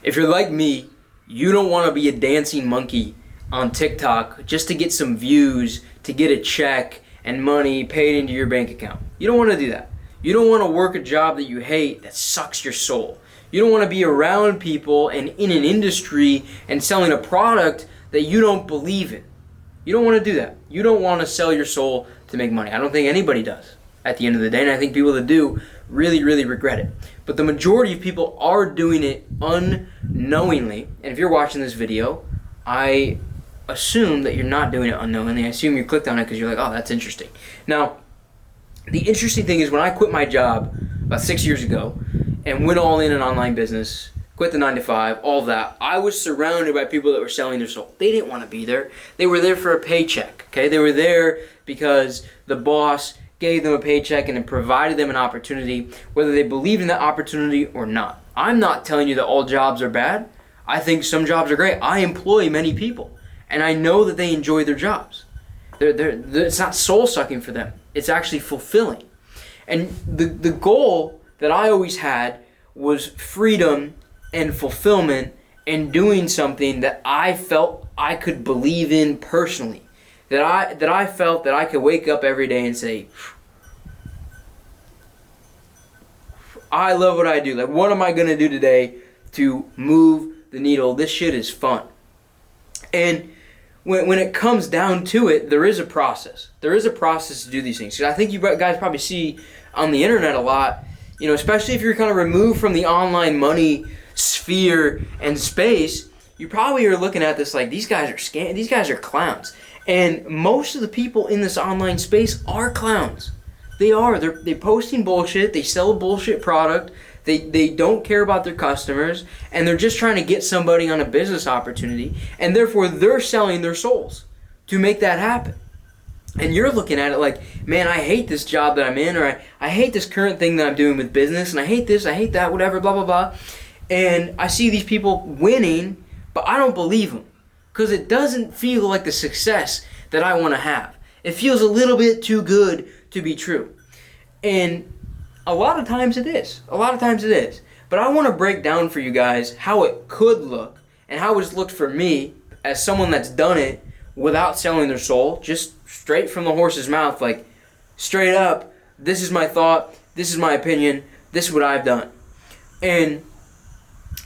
If you're like me, you don't want to be a dancing monkey on TikTok just to get some views, to get a check and money paid into your bank account. You don't want to do that. You don't want to work a job that you hate that sucks your soul. You don't want to be around people and in an industry and selling a product that you don't believe in. You don't want to do that. You don't want to sell your soul to make money. I don't think anybody does at the end of the day, and I think people that do really, really regret it. But the majority of people are doing it unknowingly, and if you're watching this video, I assume that you're not doing it unknowingly. I assume you clicked on it because you're like, oh, that's interesting. Now, the interesting thing is when I quit my job about 6 years ago and went all in an online business, quit the 9-to-5, all of that, I was surrounded by people that were selling their soul. They didn't want to be there. They were there for a paycheck, okay? They were there because the boss gave them a paycheck and it provided them an opportunity, whether they believed in that opportunity or not. I'm not telling you that all jobs are bad. I think some jobs are great. I employ many people, and I know that they enjoy their jobs. It's not soul-sucking for them. It's actually fulfilling. And the goal that I always had was freedom and fulfillment and doing something that I felt I could believe in personally. That I felt that I could wake up every day and say, I love what I do. Like, what am I going to do today to move the needle? This shit is fun. And when it comes down to it, there is a process. There is a process to do these things. I think you guys probably see on the internet a lot, you know, especially if you're kind of removed from the online money sphere and space, you probably are looking at this like, these guys are clowns. And most of the people in this online space are clowns. They are. They're posting bullshit. They sell a bullshit product. They don't care about their customers, and they're just trying to get somebody on a business opportunity, and therefore they're selling their souls to make that happen. And you're looking at it like, man, I hate this job that I'm in, or I hate this current thing that I'm doing with business, and I hate this, I hate that, whatever, blah, blah, blah. And I see these people winning, but I don't believe them because it doesn't feel like the success that I want to have. It feels a little bit too good to be true. And a lot of times it is. But I want to break down for you guys how it could look and how it's looked for me as someone that's done it without selling their soul, just straight from the horse's mouth, like straight up, this is my thought, this is my opinion, this is what I've done. And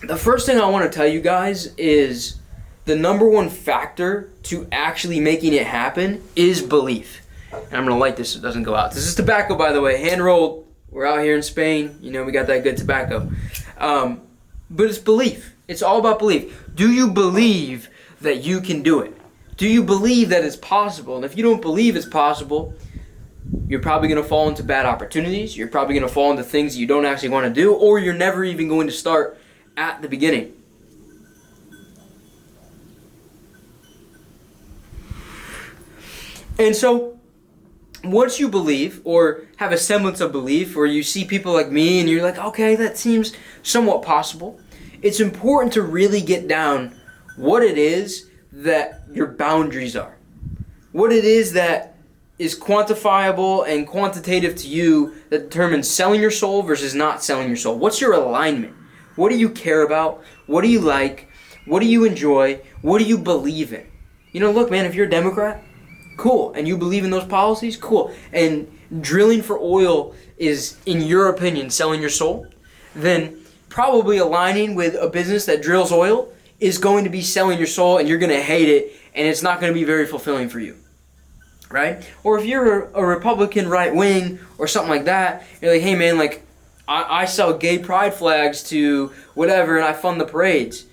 the first thing I want to tell you guys is the number one factor to actually making it happen is belief. And I'm going to light this so it doesn't go out. This is tobacco, by the way, hand rolled. We're out here in Spain. You know, we got that good tobacco. But it's belief. It's all about belief. Do you believe that you can do it? Do you believe that it's possible? And if you don't believe it's possible, you're probably going to fall into bad opportunities. You're probably going to fall into things you don't actually want to do, or you're never even going to start at the beginning. And so, once you believe, or have a semblance of belief, or you see people like me and you're like, okay, that seems somewhat possible, it's important to really get down what it is that your boundaries are. What it is that is quantifiable and quantitative to you that determines selling your soul versus not selling your soul. What's your alignment? What do you care about? What do you like? What do you enjoy? What do you believe in? You know, look, man, if you're a Democrat, cool, and you believe in those policies, cool, and drilling for oil is, in your opinion, selling your soul, then probably aligning with a business that drills oil is going to be selling your soul, and you're going to hate it, and it's not going to be very fulfilling for you, right? Or if you're a Republican right wing or something like that, you're like, hey man, like, I sell gay pride flags to whatever, and I fund the parades.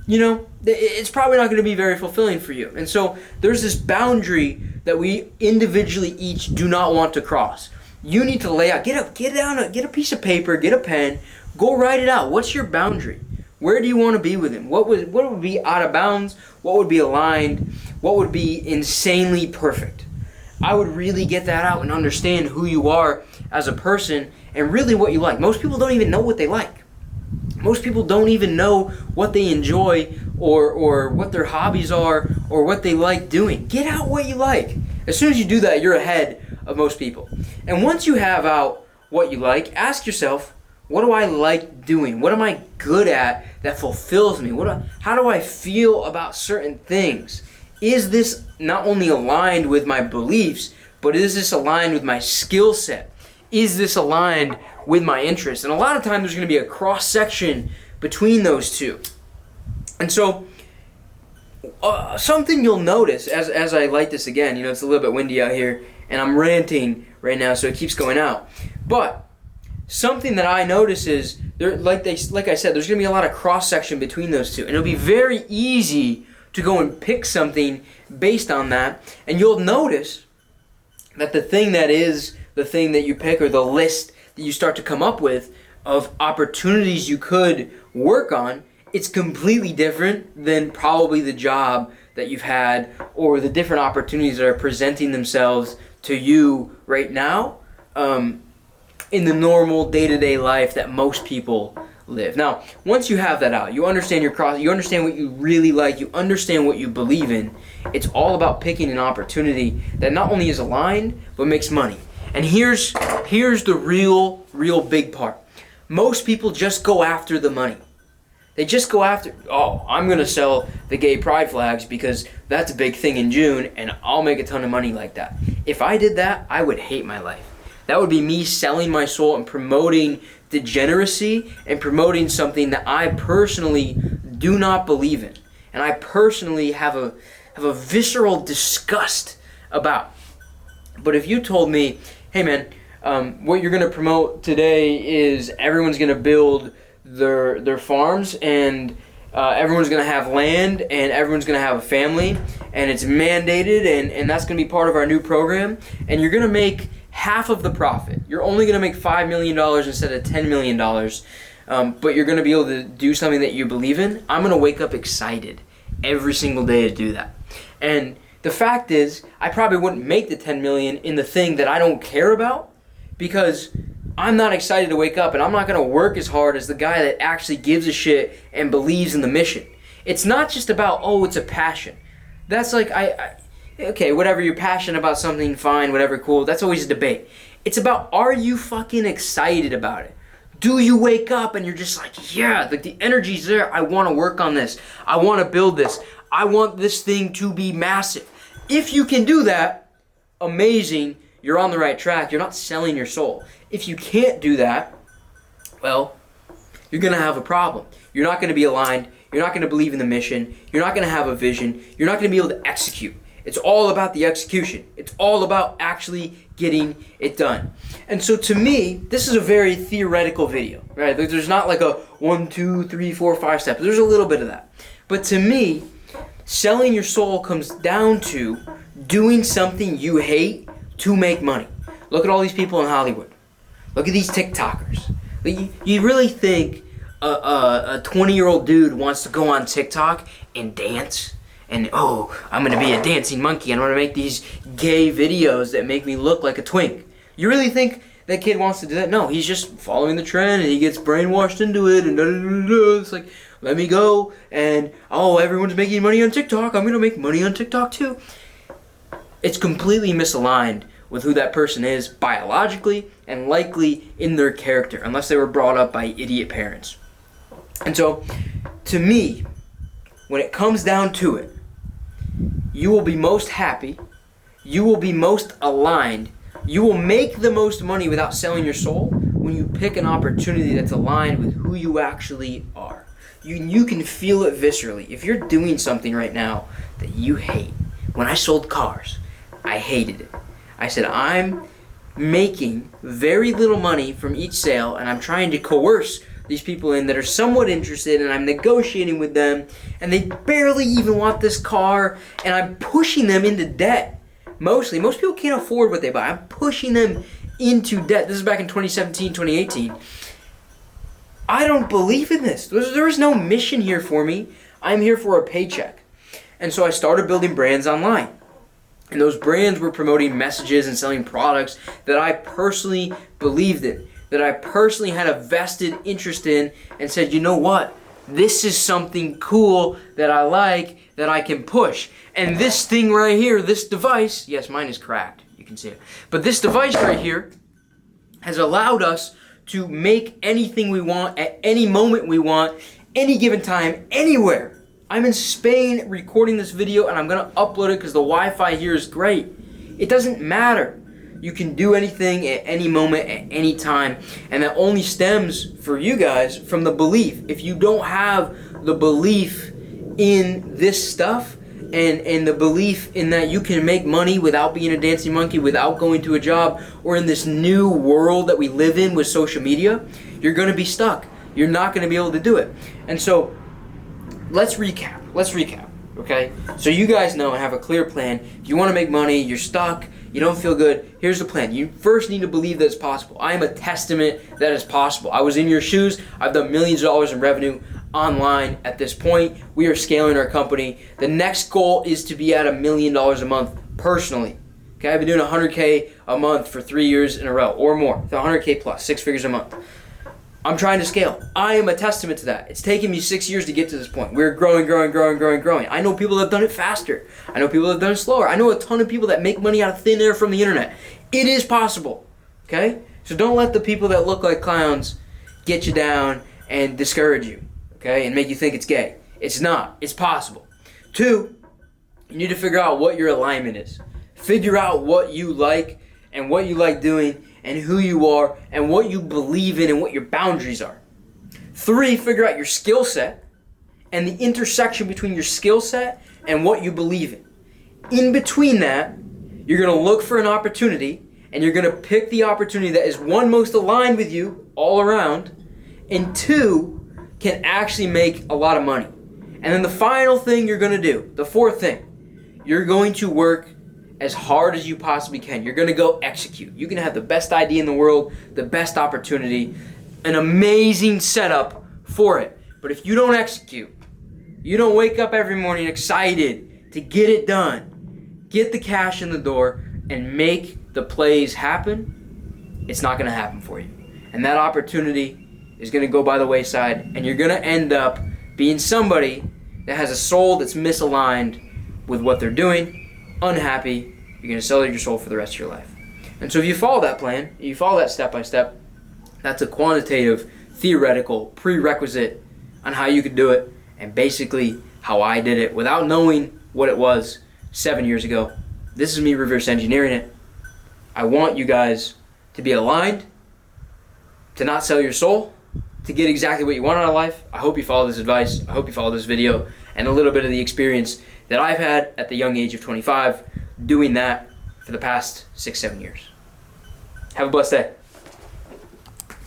You know, it's probably not going to be very fulfilling for you. And so there's this boundary that we individually each do not want to cross. You need to lay out, get a piece of paper, get a pen, go write it out. What's your boundary? Where do you want to be with him? What would be out of bounds? What would be aligned? What would be insanely perfect? I would really get that out and understand who you are as a person and really what you like. Most people don't even know what they like. Most people don't even know what they enjoy or what their hobbies are or what they like doing. Get out what you like. As soon as you do that, you're ahead of most people. And once you have out what you like, ask yourself, What do I like doing? What am I good at that fulfills me? How do I feel about certain things? Is this not only aligned with my beliefs, but is this aligned with my skill set? Is this aligned with my interests? And a lot of times there's going to be a cross-section between those two. And so something you'll notice as I light this again, it's a little bit windy out here, and I'm ranting right now, so it keeps going out. But something that I notice is, like I said, there's going to be a lot of cross-section between those two. And it'll be very easy to go and pick something based on that. And you'll notice that the thing that you pick, or the list that you start to come up with of opportunities you could work on, it's completely different than probably the job that you've had, or the different opportunities that are presenting themselves to you right now in the normal day-to-day life that most people live. Now, once you have that out, you understand you understand what you really like, you understand what you believe in, it's all about picking an opportunity that not only is aligned, but makes money. And here's the real big part. Most people just go after the money. They just go after, I'm going to sell the gay pride flags because that's a big thing in June and I'll make a ton of money like that. If I did that, I would hate my life. That would be me selling my soul and promoting degeneracy and promoting something that I personally do not believe in. And I personally have a visceral disgust about. But if you told me, hey man, what you're going to promote today is everyone's going to build their farms, and everyone's going to have land, and everyone's going to have a family, and it's mandated, and that's going to be part of our new program, and you're going to make half of the profit. You're only going to make $5 million instead of $10 million, but you're going to be able to do something that you believe in. I'm going to wake up excited every single day to do that. And the fact is, I probably wouldn't make the $10 million in the thing that I don't care about, because I'm not excited to wake up, and I'm not going to work as hard as the guy that actually gives a shit and believes in the mission. It's not just about, it's a passion. That's like, okay, whatever, you're passionate about something, fine, whatever, cool. That's always a debate. It's about, are you fucking excited about it? Do you wake up and you're just like, yeah, like the energy's there. I want to work on this. I want to build this. I want this thing to be massive. If you can do that, amazing. You're on the right track. You're not selling your soul. If you can't do that, well, you're going to have a problem. You're not going to be aligned. You're not going to believe in the mission. You're not going to have a vision. You're not going to be able to execute. It's all about the execution. It's all about actually getting it done. And so to me, this is a very theoretical video, right? There's not like a 1, 2, 3, 4, 5 steps. There's a little bit of that. But to me, selling your soul comes down to doing something you hate to make money. Look at all these people in Hollywood. Look at these TikTokers. You really think a 20-year-old dude wants to go on TikTok and dance? And, I'm going to be a dancing monkey, and I'm going to make these gay videos that make me look like a twink. You really think that kid wants to do that? No, he's just following the trend, and he gets brainwashed into it, and da-da-da-da-da. It's like, let me go, and, everyone's making money on TikTok. I'm going to make money on TikTok too. It's completely misaligned with who that person is biologically and likely in their character, unless they were brought up by idiot parents. And so, to me, when it comes down to it, you will be most happy, you will be most aligned, you will make the most money without selling your soul when you pick an opportunity that's aligned with who you actually are. You can feel it viscerally. If you're doing something right now that you hate, when I sold cars, I hated it. I said, I'm making very little money from each sale, and I'm trying to coerce these people in that are somewhat interested, and I'm negotiating with them, and they barely even want this car, and I'm pushing them into debt. Most people can't afford what they buy. I'm pushing them into debt. This is back in 2017, 2018. I don't believe in this. There is no mission here for me. I'm here for a paycheck. And so I started building brands online. And those brands were promoting messages and selling products that I personally believed in, that I personally had a vested interest in, and said, you know what? This is something cool that I like, that I can push. And this thing right here, this device, yes, mine is cracked. You can see it. But this device right here has allowed us to make anything we want at any moment we want, any given time, anywhere. I'm in Spain recording this video and I'm gonna upload it because the Wi-Fi here is great. It doesn't matter. You can do anything at any moment, at any time, and that only stems for you guys from the belief. If you don't have the belief in this stuff and the belief in that you can make money without being a dancing monkey, without going to a job, or in this new world that we live in with social media, you're gonna be stuck. You're not gonna be able to do it. And so let's recap, okay? So you guys know and have a clear plan. If you wanna make money, you're stuck, you don't feel good, here's the plan. You first need to believe that it's possible. I am a testament that it's possible. I was in your shoes, I've done millions of dollars in revenue online at this point. We are scaling our company. The next goal is to be at $1 million a month personally. Okay, I've been doing 100K a month for 3 years in a row or more, 100K plus, 6 figures a month. I'm trying to scale. I am a testament to that. It's taken me 6 years to get to this point. We're growing. I know people that have done it faster. I know people that have done it slower. I know a ton of people that make money out of thin air from the internet. It is possible, okay? So don't let the people that look like clowns get you down and discourage you, okay, and make you think it's gay. It's not. It's possible. 2, you need to figure out what your alignment is. Figure out what you like and what you like doing and who you are and what you believe in and what your boundaries are. 3, figure out your skill set and the intersection between your skill set and what you believe in. In between that, you're going to look for an opportunity and you're going to pick the opportunity that is 1, most aligned with you all around, and 2, can actually make a lot of money. And then the final thing you're going to do, the 4th thing, you're going to work as hard as you possibly can. You're going to go execute. You can have the best idea in the world, the best opportunity, an amazing setup for it. But if you don't execute, you don't wake up every morning excited to get it done, get the cash in the door, and make the plays happen, it's not going to happen for you. And that opportunity is going to go by the wayside, and you're going to end up being somebody that has a soul that's misaligned with what they're doing, unhappy. You're going to sell your soul for the rest of your life. And so if you follow that plan, you follow that step by step, that's a quantitative, theoretical prerequisite on how you could do it, and basically how I did it without knowing what it was 7 years ago. This is me reverse engineering it. I want you guys to be aligned, to not sell your soul, to get exactly what you want out of life. I hope you follow this advice. I hope you follow this video and a little bit of the experience that I've had at the young age of 25 doing that for the past 6-7 years. Have a blessed day.